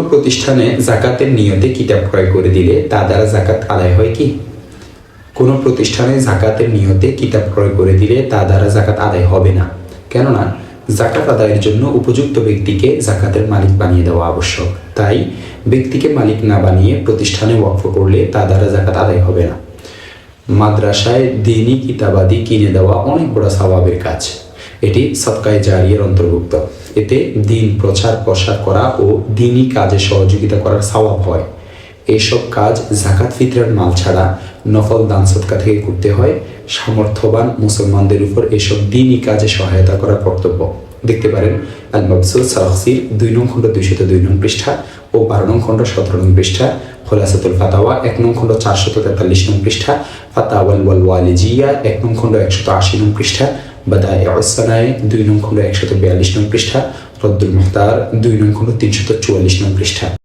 প্রতিষ্ঠানে জাকাতের নিয়তে কিতাব ক্রয় করে দিলে তা দ্বারা জাকাত আদায় হয় কি? কোনো প্রতিষ্ঠানে জাকাতের নিয়তে কিতাব ক্রয় করে দিলে তা দ্বারা জাকাত আদায় হবে না। কেননা জাকাত আদায়ের জন্য উপযুক্ত ব্যক্তিকে জাকাতের মালিক বানিয়ে দেওয়া আবশ্যক। তাই ব্যক্তিকে মালিক না বানিয়ে প্রতিষ্ঠানে ওয়াকফ করলে তা দ্বারা জাকাত আদায় হবে না। মাদ্রাসায় দ্বীনি কিতাবাদি কিনে দেওয়া অনেক বড় সওয়াবের কাজ। এটি সদকায়ে জারিয়ার অন্তর্ভুক্ত। এতে দ্বীন প্রচার প্রসার করা ও দ্বীনি কাজে সহযোগিতা করার সওয়াব হয়। এইসব কাজ জাকাত ফিতরার মাল ছাড়া নফল দান সদকা থেকে করতে হয়। সামর্থ্যবান মুসলমানদের উপর এসব দ্বীনি কাজে সহায়তা করা কর্তব্য। দেখতে পারেন আল মাবসুত সারখসির 2 নং খণ্ড 202 নং পৃষ্ঠা ও 12 নং খণ্ড 17 নং পৃষ্ঠা, খুলাসাতুল ফাতাওয়া 1 নং খণ্ড 443 নং পৃষ্ঠা, ফাতাওয়াল ওয়াল ওয়ালিজিয়া 1 নং খণ্ড 180 নং পৃষ্ঠা, বাদাইউস সানায়ে 2 নং খণ্ড 142 নং পৃষ্ঠা, রদ্দুল মুখতার 2 নং খণ্ড 344 নং পৃষ্ঠা।